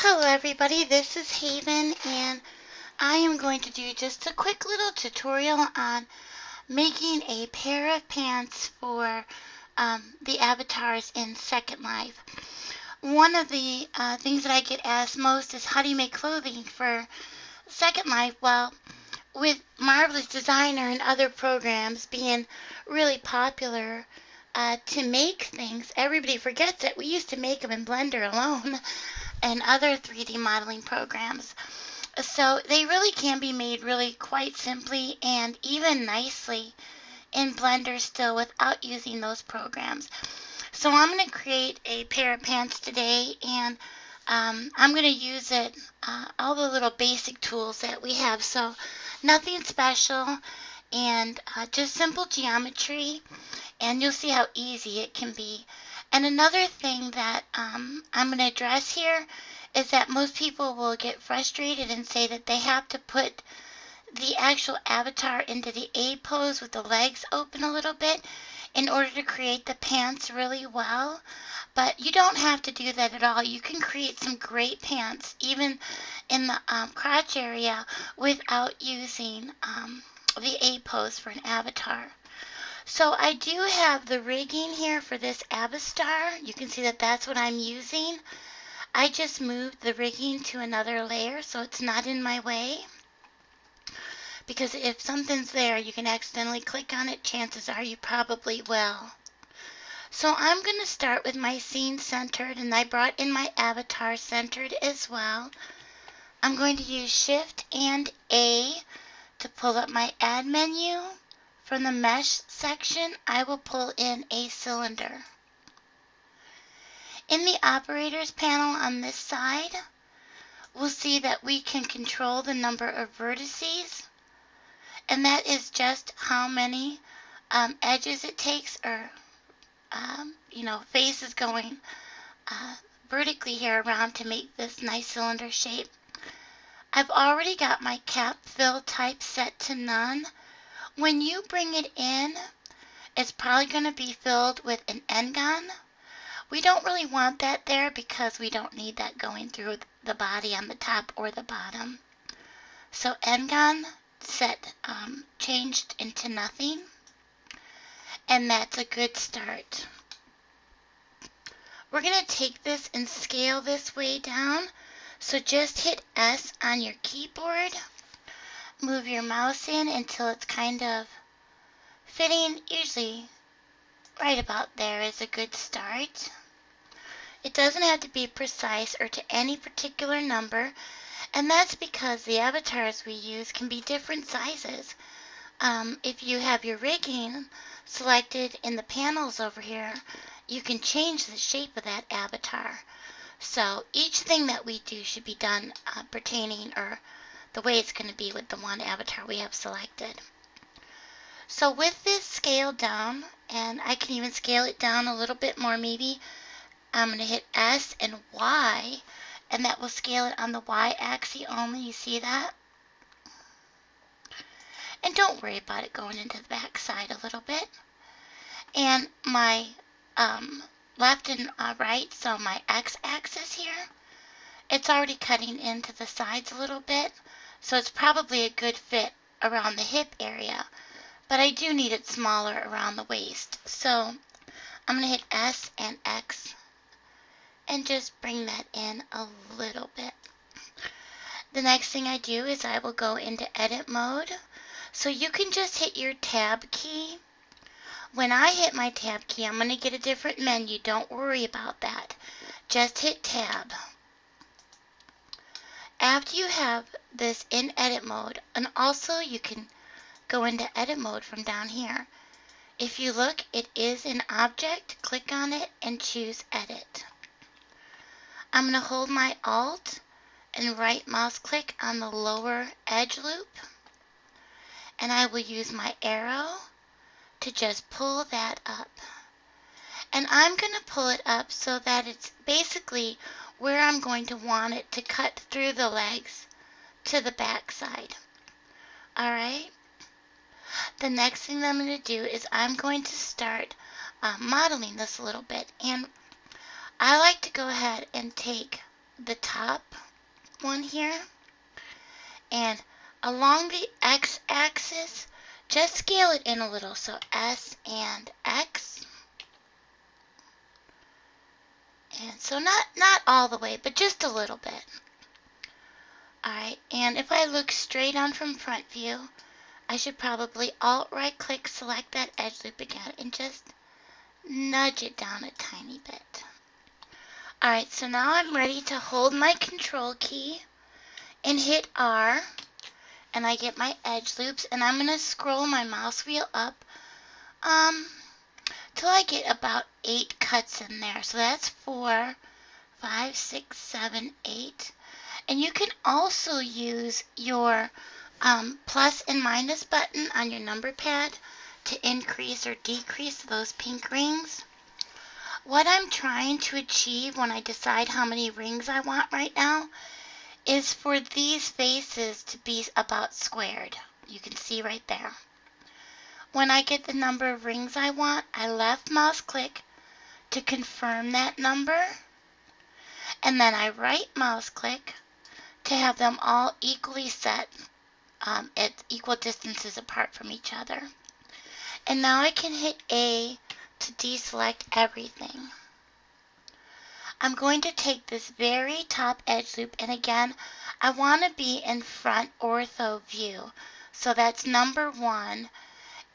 Hello everybody, this is Haven and I am going to do just a quick little tutorial on making a pair of pants for the avatars in Second Life. One of the things that I get asked most is how do you make clothing for Second Life? Well, with Marvelous Designer and other programs being really popular to make things, everybody forgets that we used to make them in Blender alone and other 3D modeling programs. So they really can be made really quite simply and even nicely in Blender still without using those programs. So I'm going to create a pair of pants today, and I'm going to use all the little basic tools that we have. So nothing special and just simple geometry, and you'll see how easy it can be. And another thing that I'm going to address here is that most people will get frustrated and say that they have to put the actual avatar into the A pose with the legs open a little bit in order to create the pants really well. But you don't have to do that at all. You can create some great pants even in the crotch area without using the A pose for an avatar. So I do have the rigging here for this avatar. You can see that that's what I'm using. I just moved the rigging to another layer so it's not in my way. Because if something's there, you can accidentally click on it. Chances are you probably will. So I'm going to start with my scene centered, and I brought in my avatar centered as well. I'm going to use Shift and A to pull up my add menu. From the mesh section, I will pull in a cylinder. In the operators panel on this side, we'll see that we can control the number of vertices, and that is just how many edges it takes, or faces going vertically here around to make this nice cylinder shape. I've already got my cap fill type set to none. When you bring it in, it's probably going to be filled with an end gun. We don't really want that there because we don't need that going through the body on the top or the bottom. So end gun set changed into nothing, and that's a good start. We're going to take this and scale this way down. So just hit S on your keyboard. Move your mouse in until it's kind of fitting. Usually right about there is a good start. It doesn't have to be precise or to any particular number, and that's because the avatars we use can be different sizes. If you have your rigging selected in the panels over here, you can change the shape of that avatar. So each thing that we do should be done pertaining or the way it's going to be with the one avatar we have selected. So with this scaled down, and I can even scale it down a little bit more maybe, I'm going to hit S and Y, and that will scale it on the Y axis only. You see that? And don't worry about it going into the back side a little bit. And my left and right, so my X axis here, it's already cutting into the sides a little bit, so it's probably a good fit around the hip area, but I do need it smaller around the waist. So I'm going to hit S and X and just bring that in a little bit. The next thing I do is I will go into edit mode. So you can just hit your tab key. When I hit my tab key, I'm going to get a different menu. Don't worry about that. Just hit tab. After you have this in edit mode, and also you can go into edit mode from down here. If you look, it is an object. Click on it and choose edit. I'm going to hold my Alt and right mouse click on the lower edge loop, and I will use my arrow to just pull that up. And I'm going to pull it up so that it's basically where I'm going to want it to cut through the legs to the back side. Alright? The next thing that I'm going to do is I'm going to start modeling this a little bit. And I like to go ahead and take the top one here, and along the x-axis, just scale it in a little. So S and X. And so not all the way, but just a little bit. Alright, and if I look straight on from front view, I should probably Alt-right click, select that edge loop again, and just nudge it down a tiny bit. Alright, so now I'm ready to hold my Control key and hit R, and I get my edge loops, and I'm going to scroll my mouse wheel up till I get about 8 cuts in there. So that's 4, 5, 6, 7, 8. And you can also use your plus and minus button on your number pad to increase or decrease those pink rings. What I'm trying to achieve when I decide how many rings I want right now is for these faces to be about squared. You can see right there. When I get the number of rings I want, I left mouse click to confirm that number, and then I right mouse click to have them all equally set at equal distances apart from each other. And now I can hit A to deselect everything. I'm going to take this very top edge loop, and again, I want to be in front ortho view. So that's number 1,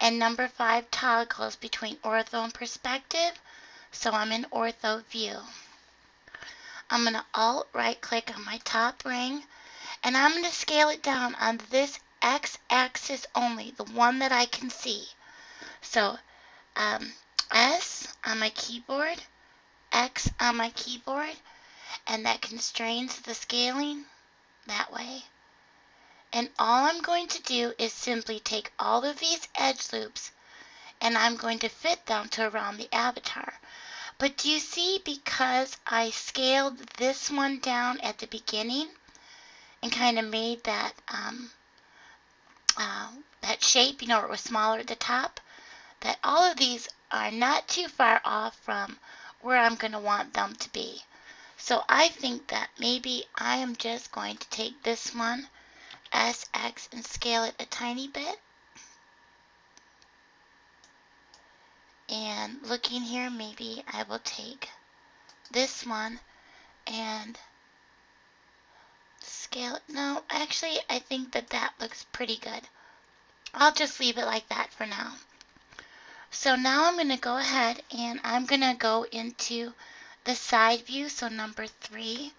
and number 5 toggles between ortho and perspective, so I'm in ortho view. I'm going to Alt-right click on my top ring, and I'm going to scale it down on this x-axis only, the one that I can see. So S on my keyboard, X on my keyboard, and that constrains the scaling that way. And all I'm going to do is simply take all of these edge loops, and I'm going to fit them to around the avatar. But do you see, because I scaled this one down at the beginning and kind of made that that shape, you know, where it was smaller at the top, that all of these are not too far off from where I'm going to want them to be. So I think that maybe I am just going to take this one, SX, and scale it a tiny bit. And looking here, maybe I will take this one and scale it. No, actually, I think that that looks pretty good. I'll just leave it like that for now. So now I'm going to go ahead and I'm going to go into the side view, so number 3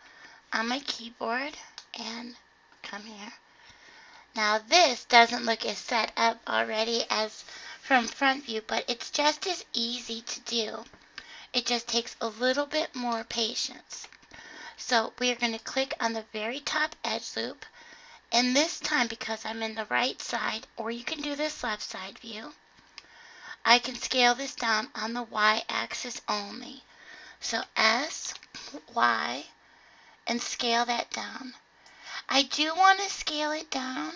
on my keyboard, and come here. Now this doesn't look as set up already as from front view, but it's just as easy to do. It just takes a little bit more patience. So we're going to click on the very top edge loop, and this time, because I'm in the right side, or you can do this left side view, I can scale this down on the y-axis only. So S, Y, and scale that down. I do want to scale it down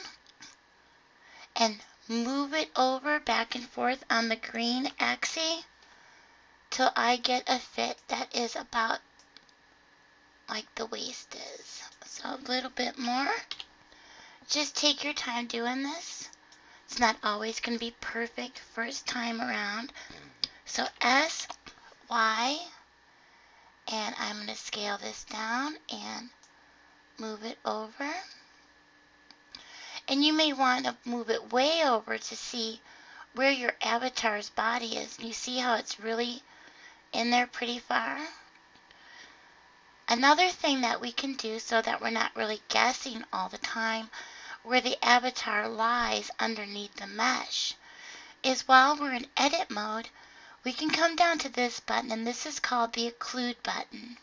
and move it over back and forth on the green axis till I get a fit that is about like the waist is. So a little bit more. Just take your time doing this. It's not always going to be perfect first time around. So S, Y, and I'm going to scale this down and move it over. And you may want to move it way over to see where your avatar's body is. You see how it's really in there pretty far? Another thing that we can do so that we're not really guessing all the time where the avatar lies underneath the mesh is, while we're in edit mode, we can come down to this button, and this is called the occlude button.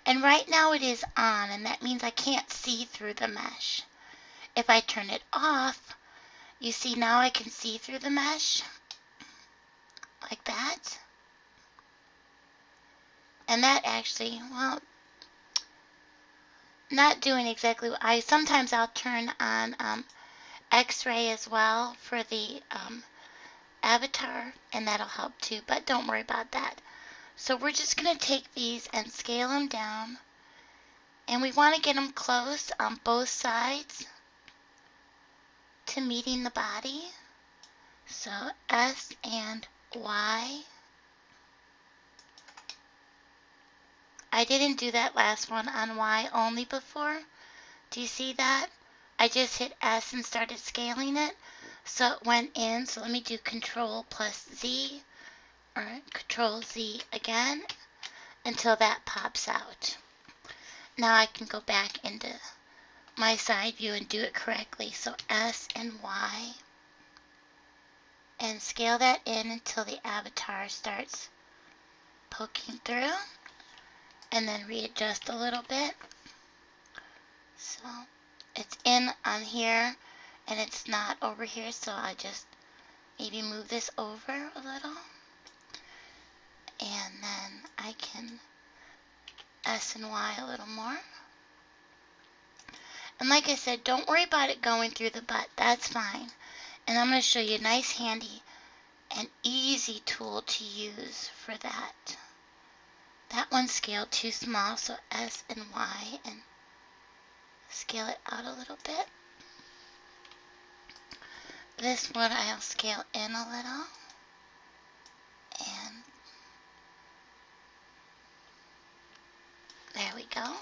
And right now it is on, and that means I can't see through the mesh. If I turn it off, you see now I can see through the mesh, like that. And that actually, well, not doing exactly what sometimes I'll turn on X-ray as well for the avatar, and that'll help too, but don't worry about that. So we're just going to take these and scale them down And we want to get them close on both sides to meeting the body. So S and Y. I didn't do that last one on Y only before. Do you see that? I just hit S and started scaling it. So it went in. So let me do Control plus Z, or Control Z again, until that pops out. Now I can go back into my side view and do it correctly. So S and Y, and scale that in until the avatar starts poking through, and then readjust a little bit. So it's in on here and it's not over here, so I just maybe move this over a little, and then I can S and Y a little more. And like I said, don't worry about it going through the butt. That's fine. And I'm going to show you a nice, handy, and easy tool to use for that. That one's scaled too small, so S and Y, and scale it out a little bit. This one I'll scale in a little. And there we go.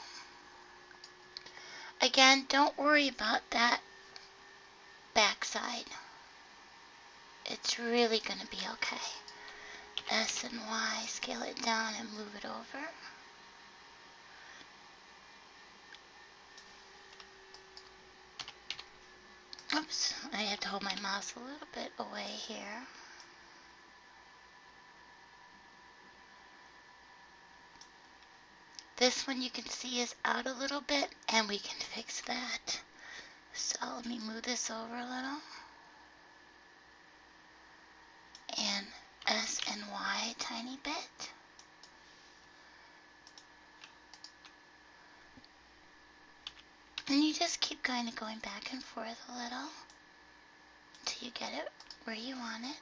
Again, don't worry about that backside. It's really going to be okay. S and Y, scale it down and move it over. Oops, I have to hold my mouse a little bit away here. This one you can see is out a little bit, and we can fix that. So let me move this over a little. And S and Y a tiny bit. And you just keep kind of going back and forth a little until you get it where you want it.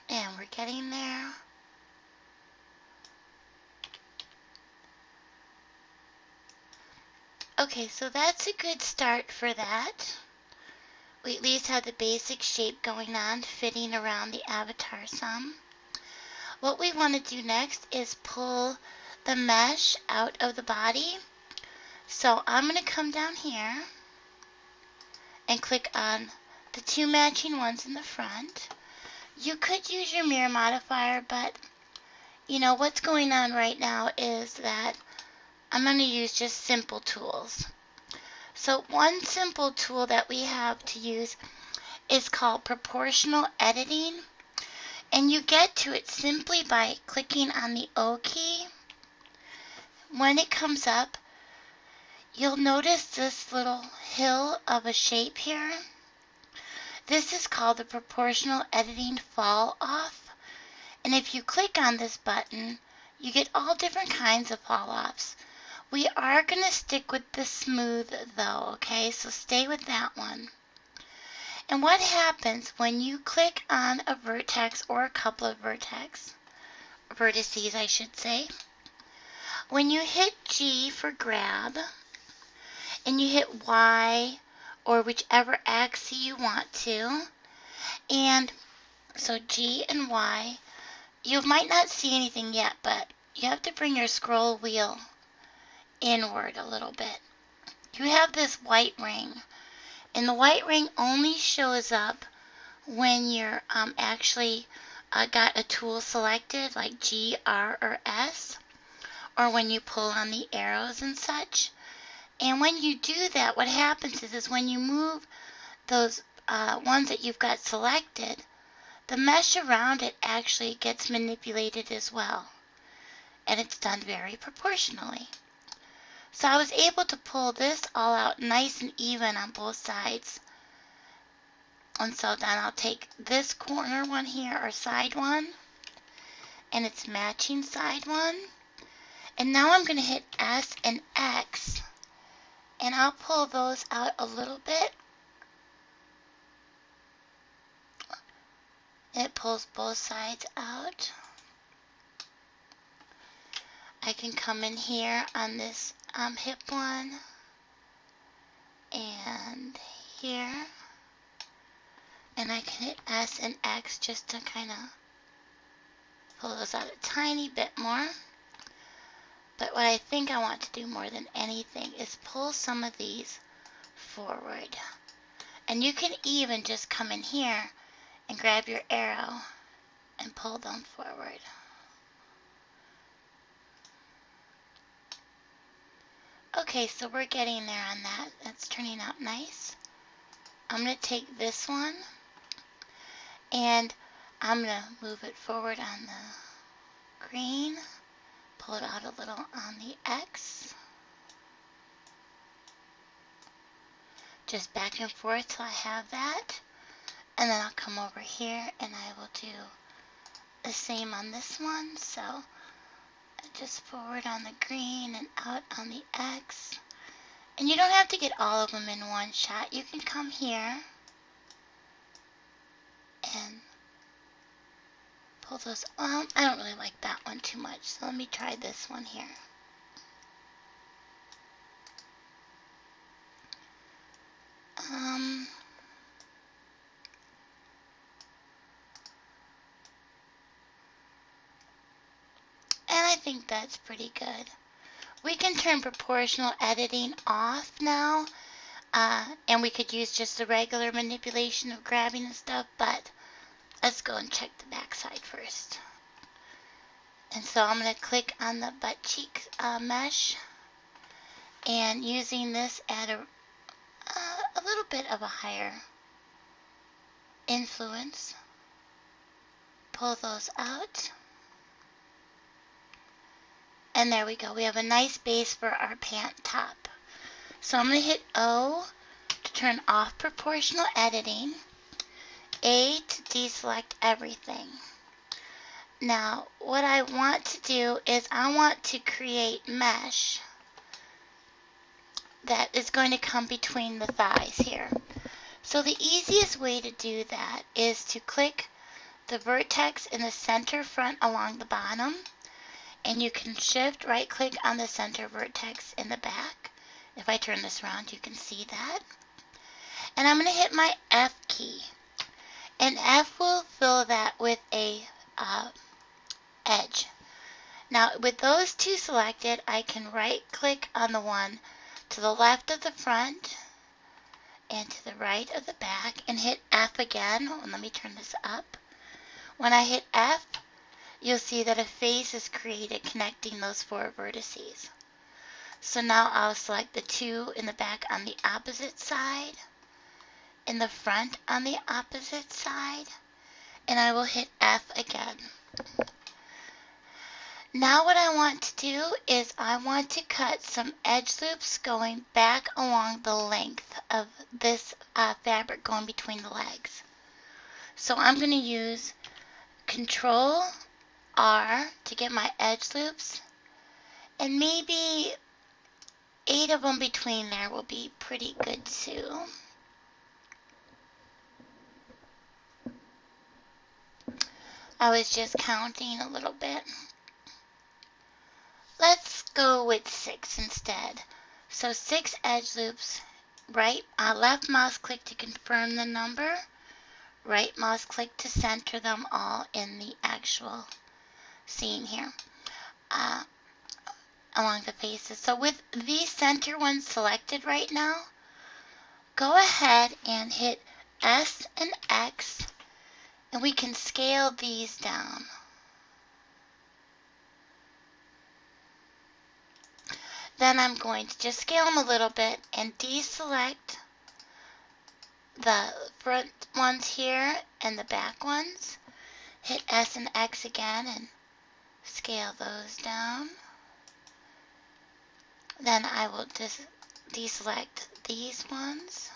And we're getting there. Okay, so that's a good start for that. We at least have the basic shape going on, fitting around the avatar some. What we want to do next is pull the mesh out of the body. So I'm going to come down here and click on the two matching ones in the front. You could use your mirror modifier, but you know what's going on right now is that I'm going to use just simple tools. So one simple tool that we have to use is called proportional editing, and you get to it simply by clicking on the O key. When it comes up, you'll notice this little hill of a shape here. This is called the proportional editing fall off, and if you click on this button, you get all different kinds of fall offs. We are going to stick with the smooth though, okay? So stay with that one. And what happens when you click on a vertex or a couple of vertices, I should say, when you hit G for grab and you hit Y or whichever axis you want to, and so G and Y, you might not see anything yet, but you have to bring your scroll wheel inward a little bit. You have this white ring, and the white ring only shows up when you're actually got a tool selected like G, R, or S, or when you pull on the arrows and such. And when you do that, what happens is when you move those ones that you've got selected, the mesh around it actually gets manipulated as well, and it's done very proportionally. So I was able to pull this all out nice and even on both sides. And so then I'll take this corner one here, or side one, and it's matching side one. And now I'm going to hit S and X, and I'll pull those out a little bit. It pulls both sides out. I can come in here on this hip one and here, and I can hit S and X just to kind of pull those out a tiny bit more. But what I think I want to do more than anything is pull some of these forward. And you can even just come in here and grab your arrow and pull them forward. Okay, so we're getting there on that. That's turning out nice. I'm going to take this one and I'm going to move it forward on the green, pull it out a little on the X, just back and forth till I have that, and then I'll come over here and I will do the same on this one. So just forward on the green and out on the X. And you don't have to get all of them in one shot. You can come here and pull those. I don't really like that one too much, so let me try this one here. And I think that's pretty good. We can turn proportional editing off now, and we could use just the regular manipulation of grabbing and stuff, but let's go and check the back side first. And so I'm going to click on the butt cheek mesh, and using this at a little bit of a higher influence, pull those out. And there we go. We have a nice base for our pant top. So I'm going to hit O to turn off proportional editing, A to deselect everything. Now, what I want to do is I want to create mesh that is going to come between the thighs here. So the easiest way to do that is to click the vertex in the center front along the bottom, and you can shift right click on the center vertex in the back. If I turn this around, you can see that. And I'm going to hit my F key, and F will fill that with a edge. Now with those two selected, I can right click on the one to the left of the front and to the right of the back and hit F again. And let me turn this up. When I hit F, you'll see that a face is created connecting those four vertices. So now I'll select the two in the back on the opposite side, in the front on the opposite side, and I will hit F again. Now what I want to do is I want to cut some edge loops going back along the length of this fabric going between the legs. So I'm going to use Control R to get my edge loops, and maybe 8 of them between there will be pretty good too. I was just counting a little bit. Let's go with 6 instead. So 6 edge loops, left mouse click to confirm the number, right mouse click to center them all in the actual scene here along the faces. So with these center ones selected right now, go ahead and hit S and X, and we can scale these down. Then I'm going to just scale them a little bit and deselect the front ones here and the back ones. Hit S and X again and scale those down. Then I will just deselect these ones,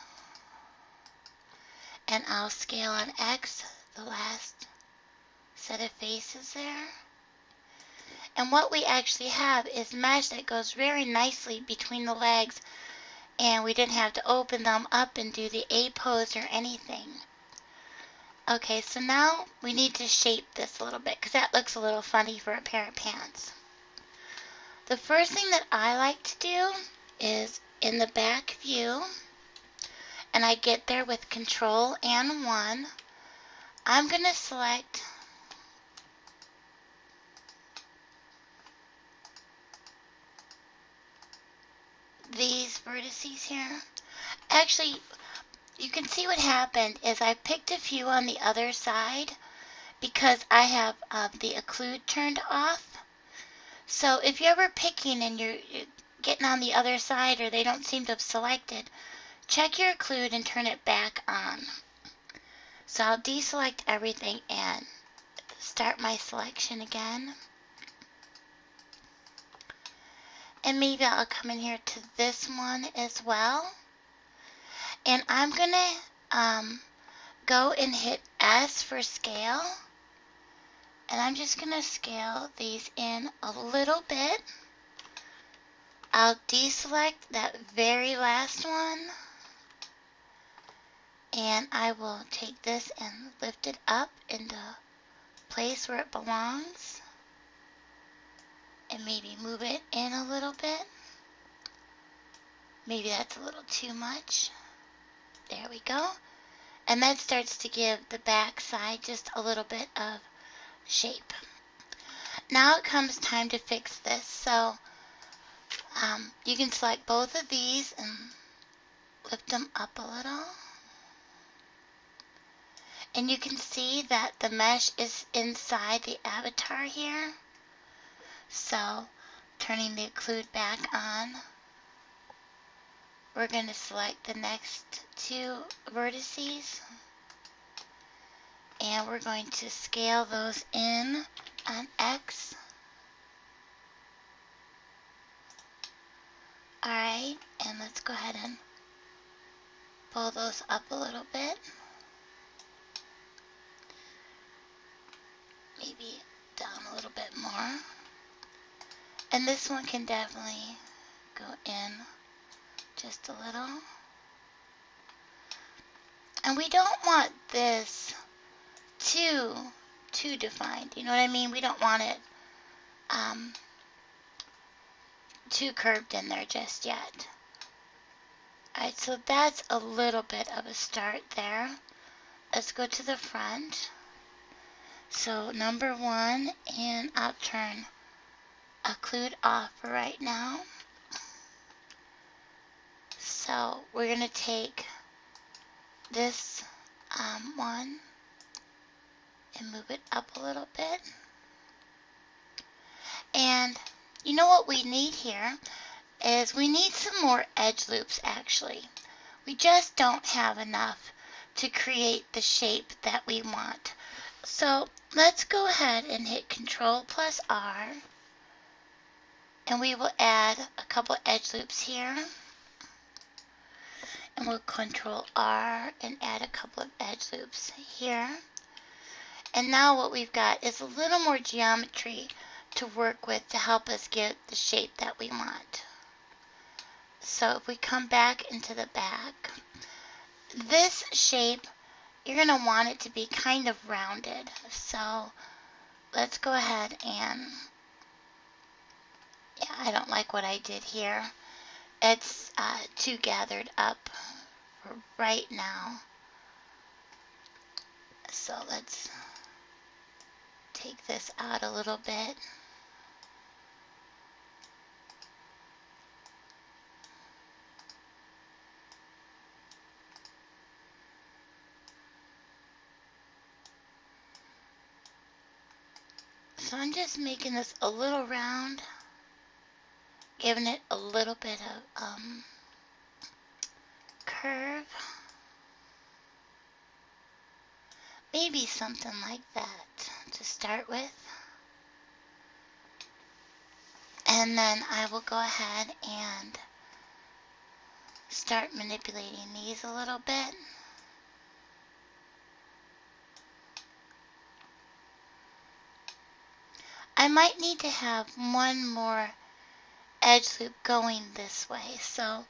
and I'll scale on X the last set of faces there. And what we actually have is mesh that goes very nicely between the legs, and we didn't have to open them up and do the A pose or anything. Okay, so now we need to shape this a little bit because that looks a little funny for a pair of pants. The first thing that I like to do is in the back view, and I get there with Control and 1, I'm going to select these vertices here. Actually, you can see what happened is I picked a few on the other side because I have the occlude turned off. So if you're ever picking and you're getting on the other side or they don't seem to have selected, check your occlude and turn it back on. So I'll deselect everything and start my selection again. And maybe I'll come in here to this one as well. And I'm going to go and hit S for scale. And I'm just going to scale these in a little bit. I'll deselect that very last one. And I will take this and lift it up into place where it belongs. And maybe move it in a little bit. Maybe that's a little too much. There we go. And that starts to give the back side just a little bit of shape. Now it comes time to fix this. So you can select both of these and lift them up a little. And you can see that the mesh is inside the avatar here. So turning the occlude back on, we're going to select the next two vertices. And we're going to scale those in on X. Alright, and let's go ahead and pull those up a little bit. Maybe down a little bit more. And this one can definitely go in just a little. And we don't want this too defined. You know what I mean? We don't want it too curved in there just yet. Alright, so that's a little bit of a start there. Let's go to the front. So number 1, and I'll turn occlude off for right now. So we're going to take this one and move it up a little bit. And you know what we need here is we need some more edge loops actually. We just don't have enough to create the shape that we want. So let's go ahead and hit Control plus R, and we will add a couple edge loops here. And we'll Control R and add a couple of edge loops here. And now what we've got is a little more geometry to work with to help us get the shape that we want. So if we come back into the back, this shape, you're going to want it to be kind of rounded. So let's go ahead and, yeah, I don't like what I did here. It's too gathered up for right now. So let's take this out a little bit. So I'm just making this a little round, giving it a little bit of curve. Maybe something like that to start with. And then I will go ahead and start manipulating these a little bit. I might need to have one more edge loop going this way, so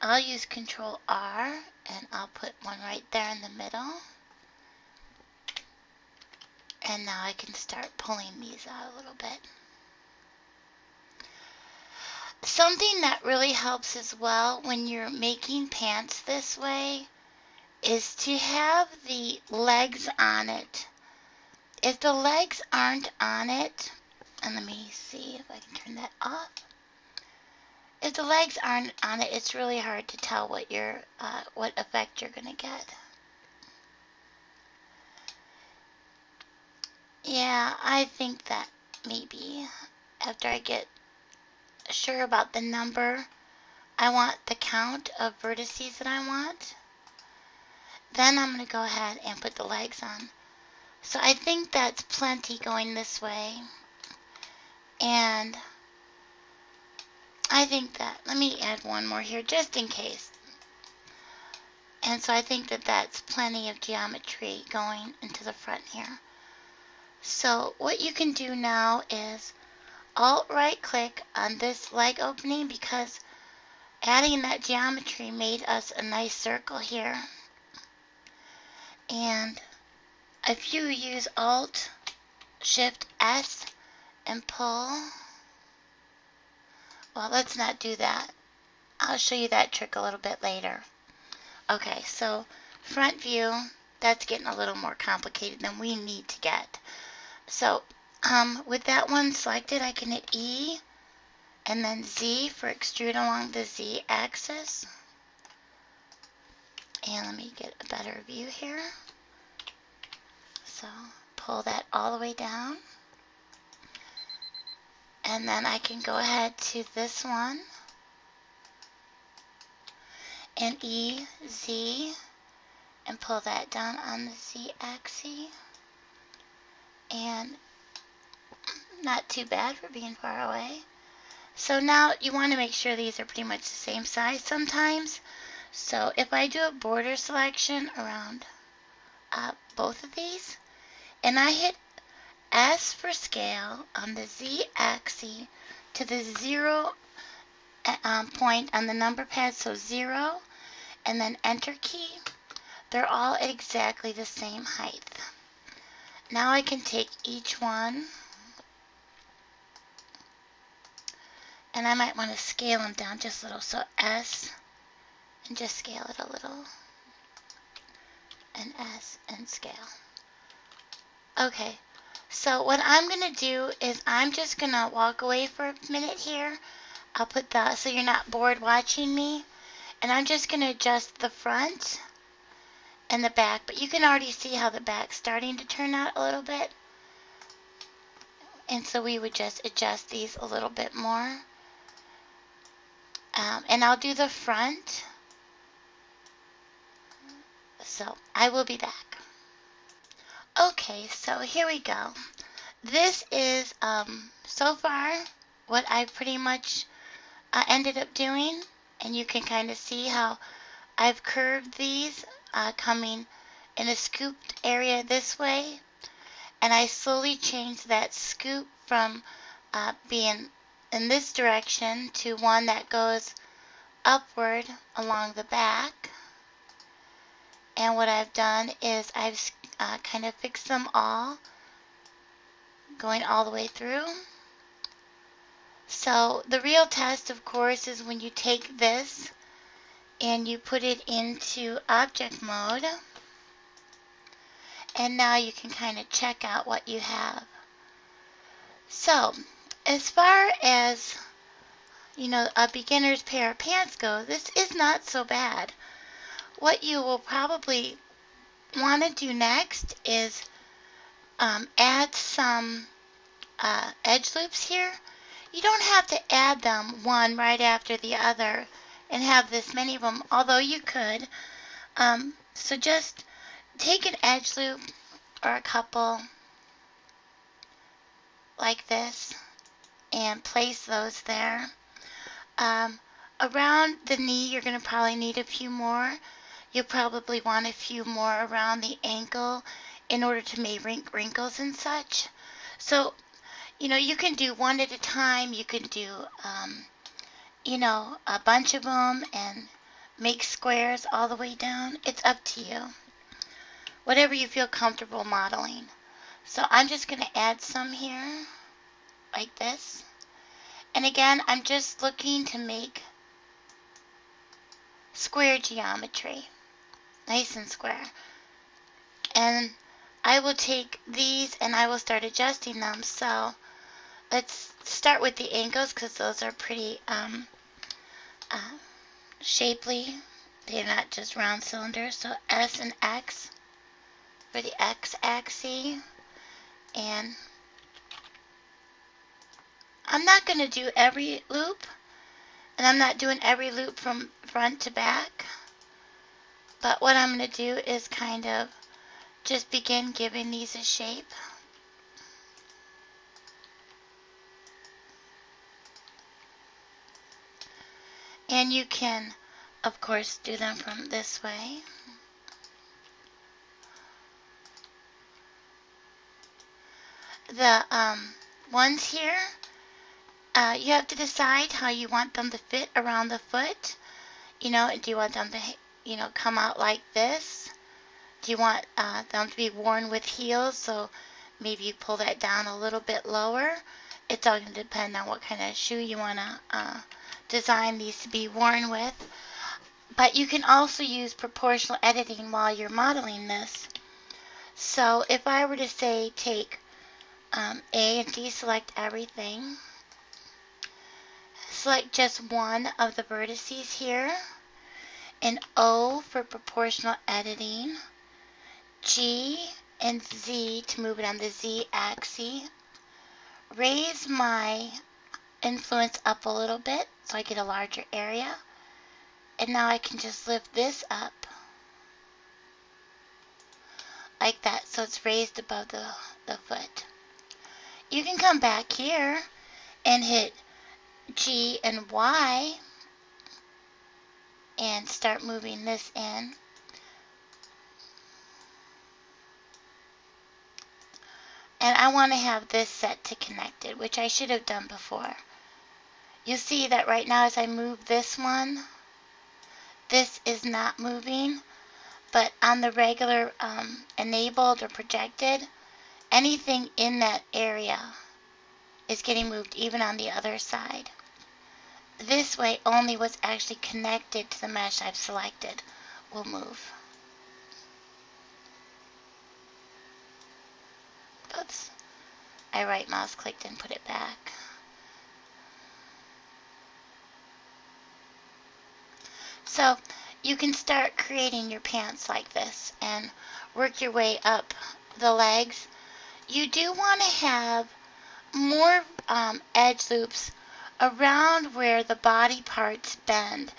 I'll use Control R and I'll put one right there in the middle. And now I can start pulling these out a little bit. Something that really helps as well when you're making pants this way is to have the legs on it. If the legs aren't on it, and let me see if I can turn that off. If the legs aren't on it, it's really hard to tell what effect you're gonna get. Yeah, I think that maybe after I get sure about the number, I want the count of vertices that I want, then I'm going to go ahead and put the legs on. So I think that's plenty going this way. And I think that, let me add one more here just in case. And so I think that that's plenty of geometry going into the front here. So what you can do now is Alt right click on this leg opening, because adding that geometry made us a nice circle here. And if you use Alt Shift S and pull, well, let's not do that. I'll show you that trick a little bit later. Okay, so front view, that's getting a little more complicated than we need to get. So with that one selected, I can hit E and then Z for extrude along the Z axis. And let me get a better view here. So pull that all the way down. And then I can go ahead to this one and E, Z, and pull that down on the Z axis. And not too bad for being far away. So now you want to make sure these are pretty much the same size sometimes. So if I do a border selection around both of these, and I hit S for scale on the Z axis to the 0 point on the number pad, so 0, and then enter key, they're all at exactly the same height. Now I can take each one, and I might want to scale them down just a little, so S, and just scale it a little, and S, and scale. Okay, so what I'm going to do is I'm just going to walk away for a minute here. I'll put so you're not bored watching me. And I'm just going to adjust the front and the back. But you can already see how the back's starting to turn out a little bit. And so we would just adjust these a little bit more. And I'll do the front. So I will be back. Okay, so here we go. This is so far what I pretty much ended up doing, and you can kind of see how I've curved these coming in a scooped area this way, and I slowly changed that scoop from being in this direction to one that goes upward along the back. And what I've done is I've kind of fixed them all, going all the way through. So the real test, of course, is when you take this and you put it into object mode. And now you can kind of check out what you have. So as far as, you know, a beginner's pair of pants go, this is not so bad. What you will probably want to do next is add some edge loops here. You don't have to add them one right after the other and have this many of them, although you could. So just take an edge loop or a couple like this and place those there. Around the knee, you're going to probably need a few more. You'll probably want a few more around the ankle in order to make wrinkles and such. So, you know, you can do one at a time. You can do, you know, a bunch of them and make squares all the way down. It's up to you. Whatever you feel comfortable modeling. So I'm just going to add some here, like this. And again, I'm just looking to make square geometry, nice and square. And I will take these and I will start adjusting them. So let's start with the angles because those are pretty shapely. They're not just round cylinders. So S and X for the x-axis. And I'm not going to do every loop, and I'm not doing every loop from front to back, but what I'm going to do is kind of just begin giving these a shape. And you can, of course, do them from this way. The ones here, you have to decide how you want them to fit around the foot. You know, do you want them to, come out like this? Do you want them to be worn with heels? So maybe you pull that down a little bit lower. It's all going to depend on what kind of shoe you want to design these to be worn with. But you can also use proportional editing while you're modeling this. So if I were to say take A and deselect everything, select just one of the vertices here, and O for proportional editing, G and Z to move it on the Z axis, raise my influence up a little bit so I get a larger area, and now I can just lift this up like that so it's raised above the foot. You can come back here and hit G and Y and start moving this in. And I want to have this set to connected, which I should have done before. You'll see that right now as I move this one, this is not moving, but on the regular enabled or projected, anything in that area is getting moved even on the other side. This way only what's actually connected to the mesh I've selected will move. Oops. I right mouse clicked and put it back. So you can start creating your pants like this and work your way up the legs. You do want to have more edge loops around where the body parts bend,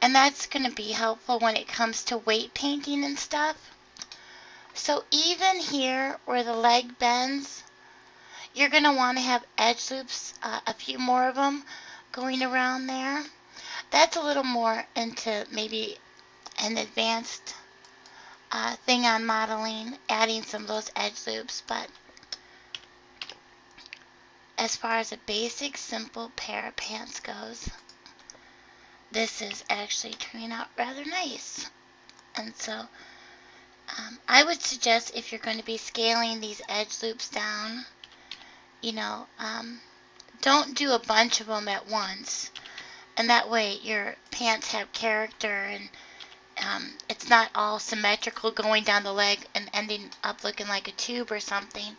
and that's going to be helpful when it comes to weight painting and stuff. So even here where the leg bends, you're going to want to have edge loops, a few more of them going around there. That's a little more into maybe an advanced thing on modeling, adding some of those edge loops, but as far as a basic, simple pair of pants goes, this is actually turning out rather nice. And so I would suggest if you're going to be scaling these edge loops down, don't do a bunch of them at once. And that way your pants have character and it's not all symmetrical going down the leg and ending up looking like a tube or something.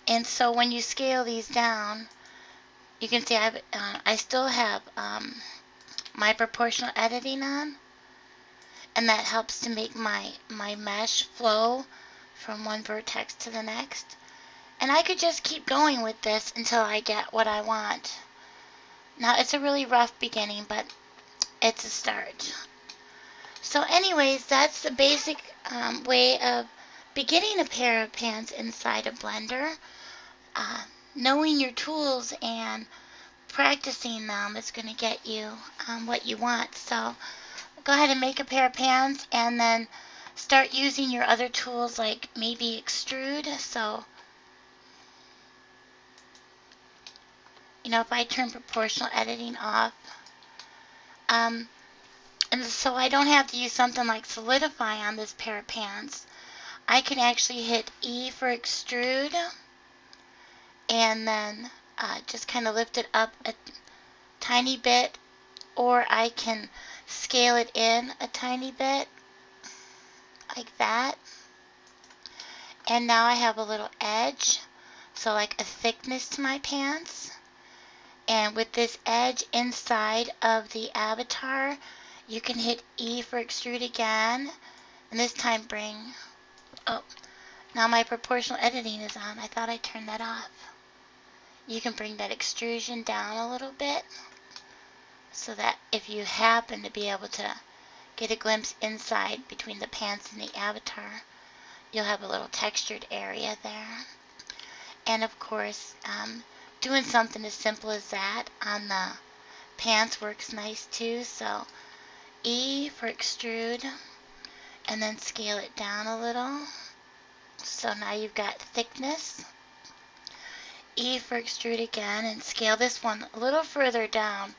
And so when you scale these down, you can see I still have my proportional editing on, and that helps to make my mesh flow from one vertex to the next. And I could just keep going with this until I get what I want. Now it's a really rough beginning, but it's a start. So anyways, that's the basic way of beginning a pair of pants inside a blender. Knowing your tools and practicing them is going to get you what you want. So go ahead and make a pair of pants and then start using your other tools like maybe extrude. So if I turn proportional editing off, and so I don't have to use something like solidify on this pair of pants, I can actually hit E for extrude and then just kind of lift it up a tiny bit, or I can scale it in a tiny bit like that. And now I have a little edge, so like a thickness to my pants. And with this edge inside of the avatar, you can hit E for extrude again, and this time bring, oh, now my proportional editing is on. I thought I turned that off. You can bring that extrusion down a little bit so that if you happen to be able to get a glimpse inside between the pants and the avatar, you'll have a little textured area there. And of course, doing something as simple as that on the pants works nice too. So E for extrude and then scale it down a little. So now you've got thickness. E for extrude again and scale this one a little further down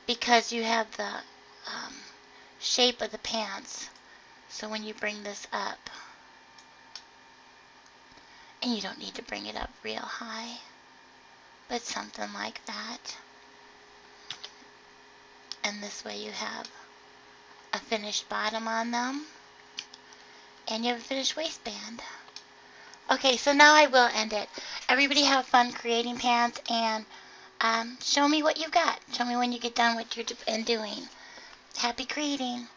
because you have the shape of the pants. So when you bring this up, and you don't need to bring it up real high, but something like that. And this way you have a finished bottom on them, and you have a finished waistband. Okay, so now I will end it. Everybody have fun creating pants, and show me what you've got. Show me when you get done what you're doing. Happy creating.